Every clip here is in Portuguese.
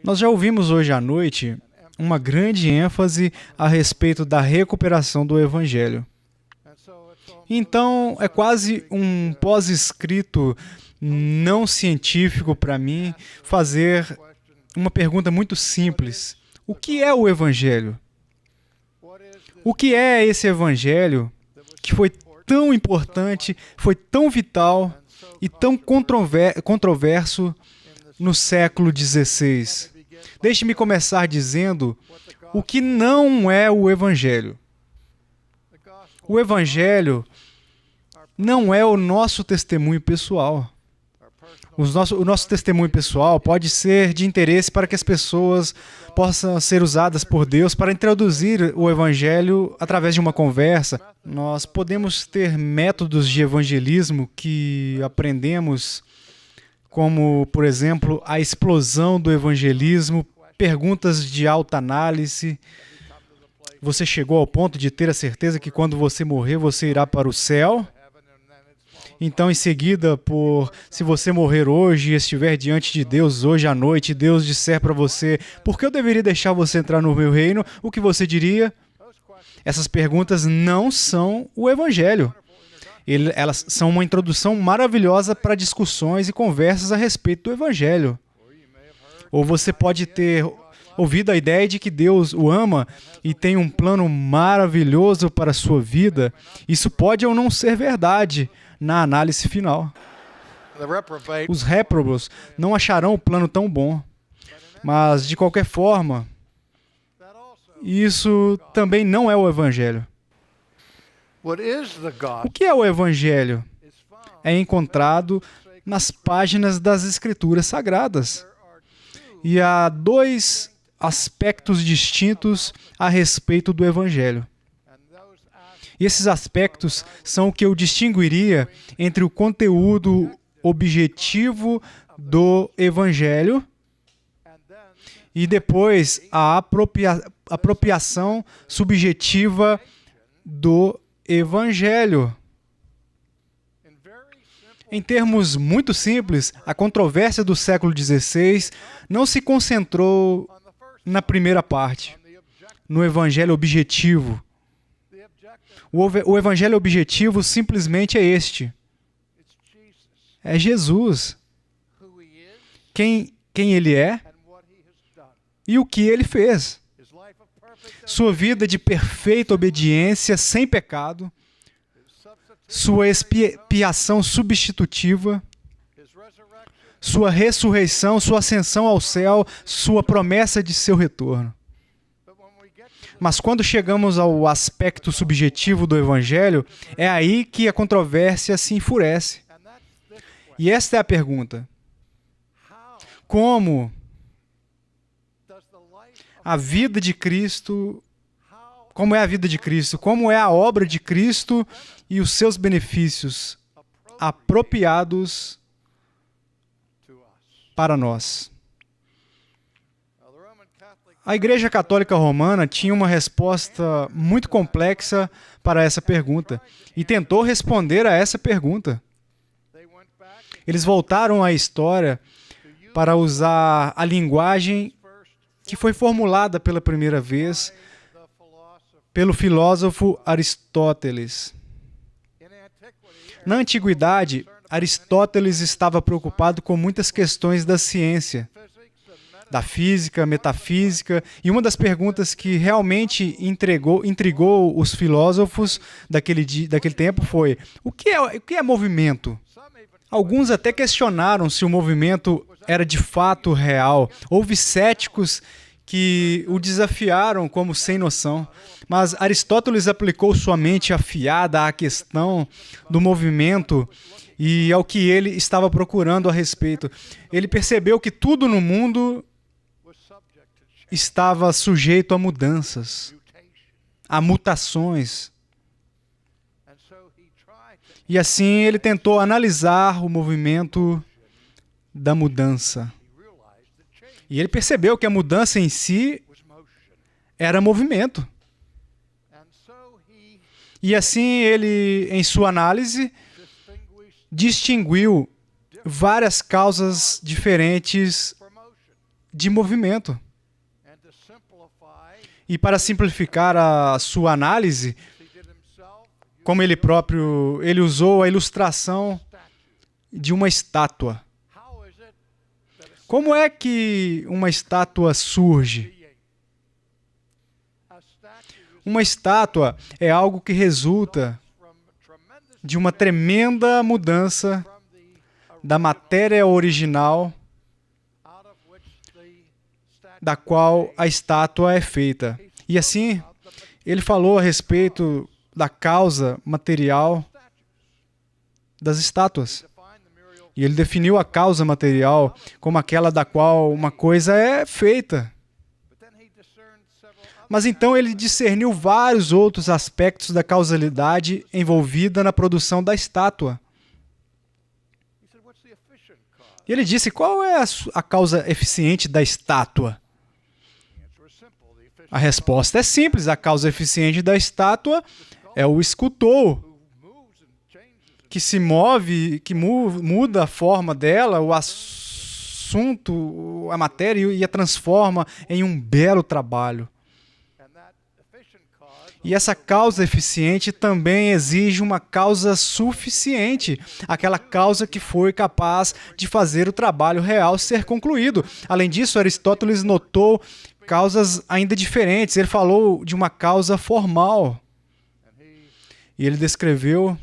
Nós já ouvimos hoje à noite uma grande ênfase a respeito da recuperação do Evangelho. Então, é quase um pós-escrito não científico para mim fazer uma pergunta muito simples. O que é o Evangelho? O que é esse Evangelho que foi tão importante, foi tão vital e tão controverso no século XVI? Deixe-me começar dizendo o que não é o Evangelho. O Evangelho não é o nosso testemunho pessoal. O nosso testemunho pessoal pode ser de interesse para que as pessoas possam ser usadas por Deus para introduzir o Evangelho através de uma conversa. Nós podemos ter métodos de evangelismo que aprendemos, como, por exemplo, a explosão do evangelismo, perguntas de alta análise. Você chegou ao ponto de ter a certeza que quando você morrer, você irá para o céu? Então, em seguida, se você morrer hoje e estiver diante de Deus hoje à noite, e Deus disser para você, por que eu deveria deixar você entrar no meu reino? O que você diria? Essas perguntas não são o Evangelho. Elas são uma introdução maravilhosa para discussões e conversas a respeito do Evangelho. Ou você pode ter ouvido a ideia de que Deus o ama e tem um plano maravilhoso para a sua vida. Isso pode ou não ser verdade na análise final. Os réprobos não acharão o plano tão bom. Mas, de qualquer forma, isso também não é o Evangelho. O que é o Evangelho? É encontrado nas páginas das Escrituras Sagradas. E há dois aspectos distintos a respeito do Evangelho. E esses aspectos são o que eu distinguiria entre o conteúdo objetivo do Evangelho e depois a apropriação subjetiva do Evangelho. Em termos muito simples, a controvérsia do século XVI não se concentrou na primeira parte, no Evangelho objetivo. O Evangelho objetivo simplesmente é este. É Jesus. Quem Ele é e o que Ele fez. Sua vida de perfeita obediência, sem pecado. Sua expiação substitutiva. Sua ressurreição, sua ascensão ao céu, sua promessa de seu retorno. Mas quando chegamos ao aspecto subjetivo do Evangelho, é aí que a controvérsia se enfurece. E esta é a pergunta. Como a vida de Cristo, como é a vida de Cristo, como é a obra de Cristo e os seus benefícios apropriados para nós? A Igreja Católica Romana tinha uma resposta muito complexa para essa pergunta e tentou responder a essa pergunta. Eles voltaram à história para usar a linguagem que foi formulada pela primeira vez pelo filósofo Aristóteles. Na antiguidade, Aristóteles estava preocupado com muitas questões da ciência, da física, metafísica, e uma das perguntas que realmente intrigou os filósofos daquele tempo foi: o que é movimento? Alguns até questionaram se o movimento era de fato real. Houve céticos que o desafiaram como sem noção. Mas Aristóteles aplicou sua mente afiada à questão do movimento e ao que ele estava procurando a respeito. Ele percebeu que tudo no mundo estava sujeito a mudanças, a mutações. E assim ele tentou analisar o movimento da mudança. E ele percebeu que a mudança em si era movimento. E assim ele, em sua análise, distinguiu várias causas diferentes de movimento. E para simplificar a sua análise, como ele usou a ilustração de uma estátua. Como é que uma estátua surge? Uma estátua é algo que resulta de uma tremenda mudança da matéria original da qual a estátua é feita. E assim, ele falou a respeito da causa material das estátuas. E ele definiu a causa material como aquela da qual uma coisa é feita. Mas então ele discerniu vários outros aspectos da causalidade envolvida na produção da estátua. E ele disse, qual é a causa eficiente da estátua? A resposta é simples, a causa eficiente da estátua é o escultor, que se move, que muda a forma dela, o assunto, a matéria, e a transforma em um belo trabalho. E essa causa eficiente também exige uma causa suficiente, aquela causa que foi capaz de fazer o trabalho real ser concluído. Além disso, Aristóteles notou causas ainda diferentes. Ele falou de uma causa formal. E ele descreveu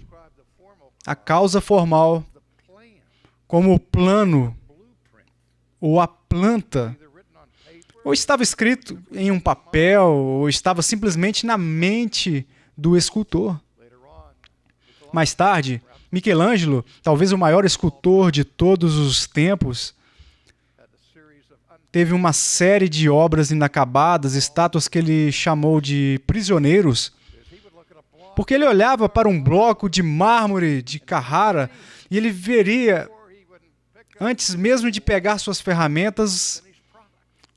a causa formal como o plano ou a planta. Ou estava escrito em um papel, ou estava simplesmente na mente do escultor. Mais tarde, Michelangelo, talvez o maior escultor de todos os tempos, teve uma série de obras inacabadas, estátuas que ele chamou de prisioneiros, porque ele olhava para um bloco de mármore de Carrara e ele veria, antes mesmo de pegar suas ferramentas,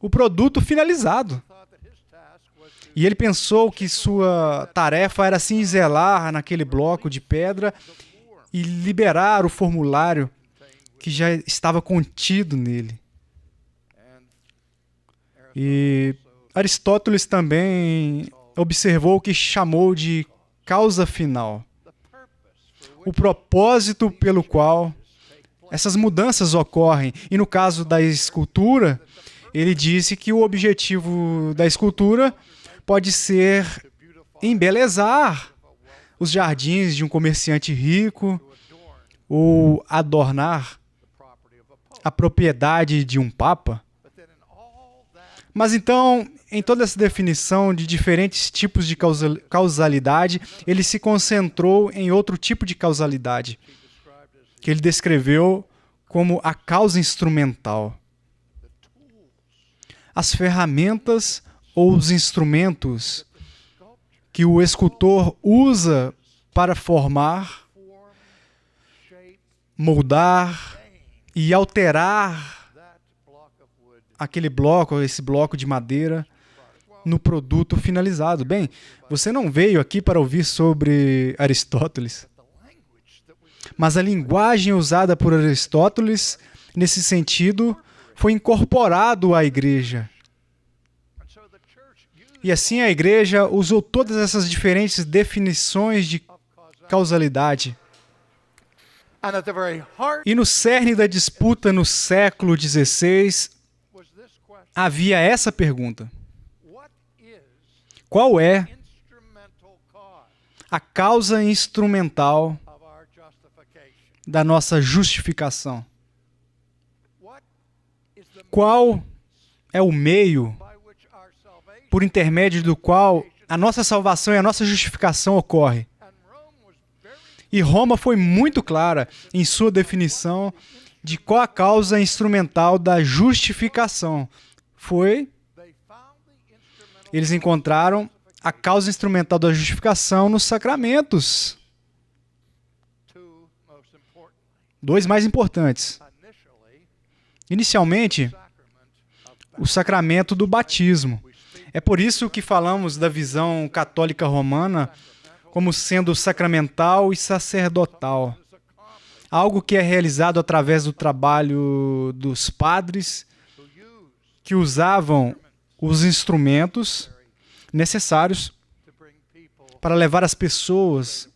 o produto finalizado. E ele pensou que sua tarefa era cinzelar naquele bloco de pedra e liberar o formulário que já estava contido nele. E Aristóteles também observou o que chamou de causa final. O propósito pelo qual essas mudanças ocorrem. E no caso da escultura, ele disse que o objetivo da escultura pode ser embelezar os jardins de um comerciante rico ou adornar a propriedade de um papa. Mas então, em toda essa definição de diferentes tipos de causalidade, ele se concentrou em outro tipo de causalidade, que ele descreveu como a causa instrumental. As ferramentas ou os instrumentos que o escultor usa para formar, moldar e alterar aquele bloco, esse bloco de madeira, no produto finalizado. Bem, você não veio aqui para ouvir sobre Aristóteles, mas a linguagem usada por Aristóteles, nesse sentido, foi incorporado à igreja. E assim a igreja usou todas essas diferentes definições de causalidade. E no cerne da disputa no século XVI, havia essa pergunta: qual é a causa instrumental da nossa justificação? Qual é o meio por intermédio do qual a nossa salvação e a nossa justificação ocorre? E Roma foi muito clara em sua definição de qual a causa instrumental da justificação. Eles encontraram a causa instrumental da justificação nos sacramentos. Dois mais importantes. Inicialmente, o sacramento do batismo. É por isso que falamos da visão católica romana como sendo sacramental e sacerdotal. Algo que é realizado através do trabalho dos padres que usavam os instrumentos necessários para levar as pessoas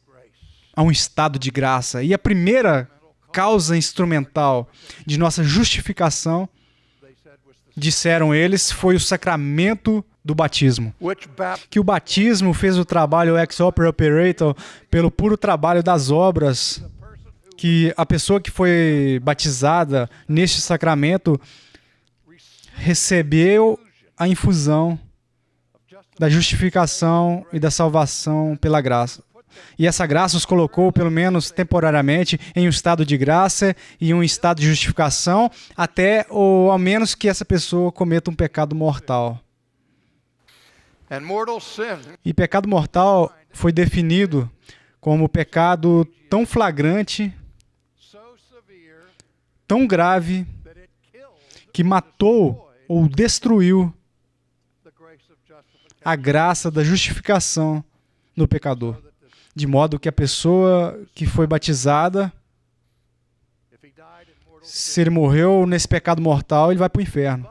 a um estado de graça. E a primeira causa instrumental de nossa justificação, disseram eles, foi o sacramento do batismo. Que o batismo fez o trabalho ex opere operator pelo puro trabalho das obras, que a pessoa que foi batizada neste sacramento recebeu a infusão da justificação e da salvação pela graça. E essa graça os colocou, pelo menos temporariamente, em um estado de graça e um estado de justificação, até ou ao menos que essa pessoa cometa um pecado mortal. E pecado mortal foi definido como pecado tão flagrante, tão grave, que matou ou destruiu a graça da justificação no pecador. De modo que a pessoa que foi batizada, se ele morreu nesse pecado mortal, ele vai para o inferno.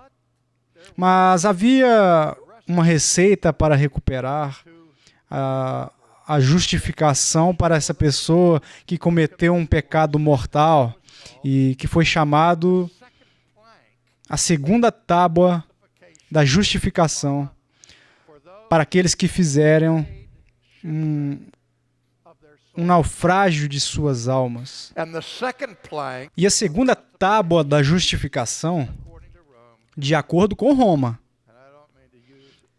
Mas havia uma receita para recuperar a justificação para essa pessoa que cometeu um pecado mortal e que foi chamado a segunda tábua da justificação para aqueles que fizeram um naufrágio de suas almas. E a segunda tábua da justificação, de acordo com Roma,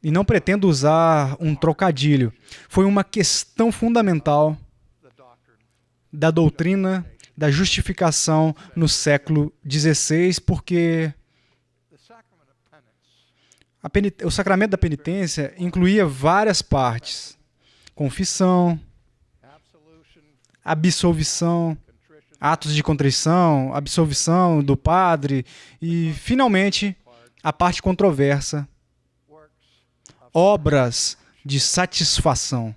e não pretendo usar um trocadilho, foi uma questão fundamental da doutrina da justificação no século XVI, porque o sacramento da penitência incluía várias partes: confissão, absolvição, atos de contrição, absolvição do padre e, finalmente, a parte controversa, obras de satisfação.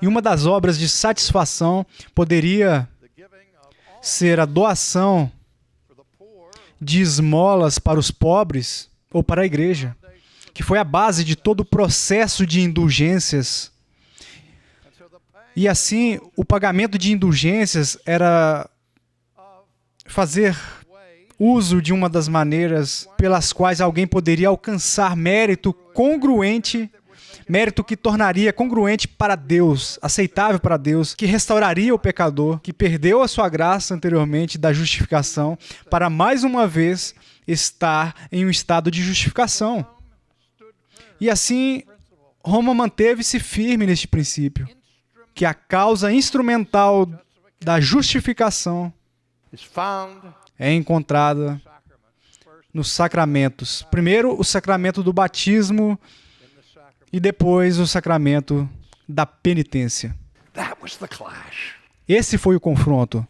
E uma das obras de satisfação poderia ser a doação de esmolas para os pobres ou para a igreja, que foi a base de todo o processo de indulgências. E assim, o pagamento de indulgências era fazer uso de uma das maneiras pelas quais alguém poderia alcançar mérito congruente, mérito que tornaria congruente para Deus, aceitável para Deus, que restauraria o pecador, que perdeu a sua graça anteriormente da justificação, para mais uma vez estar em um estado de justificação. E assim, Roma manteve-se firme neste princípio, que a causa instrumental da justificação é encontrada nos sacramentos. Primeiro, o sacramento do batismo e depois o sacramento da penitência. Esse foi o confronto.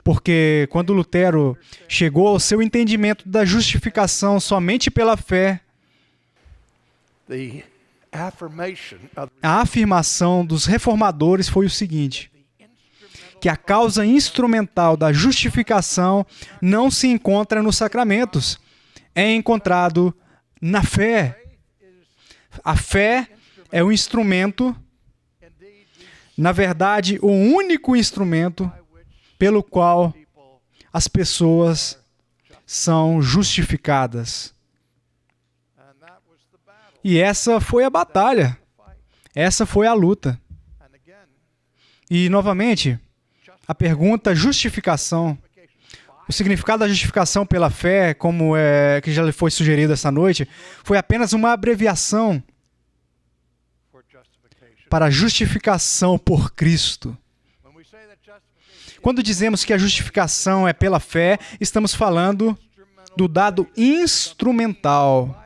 Porque quando Lutero chegou ao seu entendimento da justificação somente pela fé, a afirmação dos reformadores foi o seguinte: que a causa instrumental da justificação não se encontra nos sacramentos, é encontrado na fé. A fé é o instrumento, na verdade, o único instrumento pelo qual as pessoas são justificadas. E essa foi a batalha, essa foi a luta. E, novamente, a pergunta justificação, o significado da justificação pela fé, como que já foi sugerido essa noite, foi apenas uma abreviação para a justificação por Cristo. Quando dizemos que a justificação é pela fé, estamos falando do dado instrumental,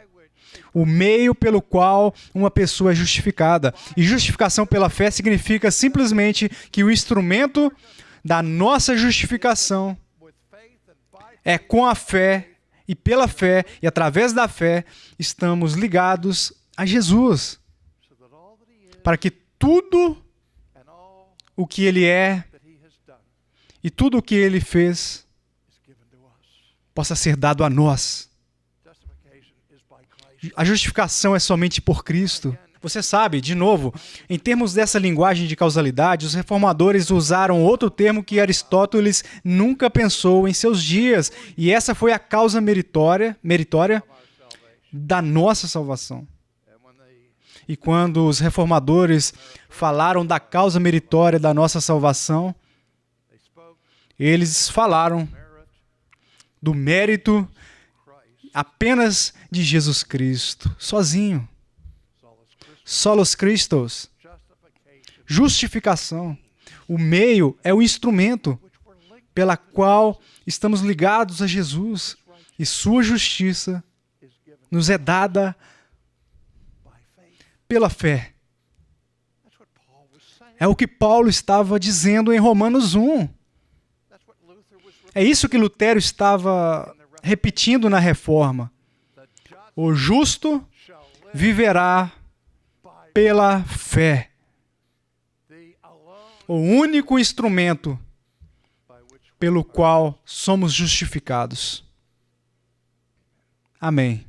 o meio pelo qual uma pessoa é justificada. E justificação pela fé significa simplesmente que o instrumento da nossa justificação é com a fé, e pela fé, e através da fé, estamos ligados a Jesus, para que tudo o que Ele é e tudo o que Ele fez possa ser dado a nós. A justificação é somente por Cristo. Você sabe, de novo, em termos dessa linguagem de causalidade, os reformadores usaram outro termo que Aristóteles nunca pensou em seus dias, e essa foi a causa meritória da nossa salvação. E quando os reformadores falaram da causa meritória da nossa salvação, eles falaram do mérito apenas de Jesus Cristo, sozinho. Solos Christos. Justificação. O meio é o instrumento pela qual estamos ligados a Jesus, e sua justiça nos é dada pela fé. É o que Paulo estava dizendo em Romanos 1. É isso que Lutero estava repetindo na Reforma. O justo viverá pela fé. O único instrumento pelo qual somos justificados. Amém.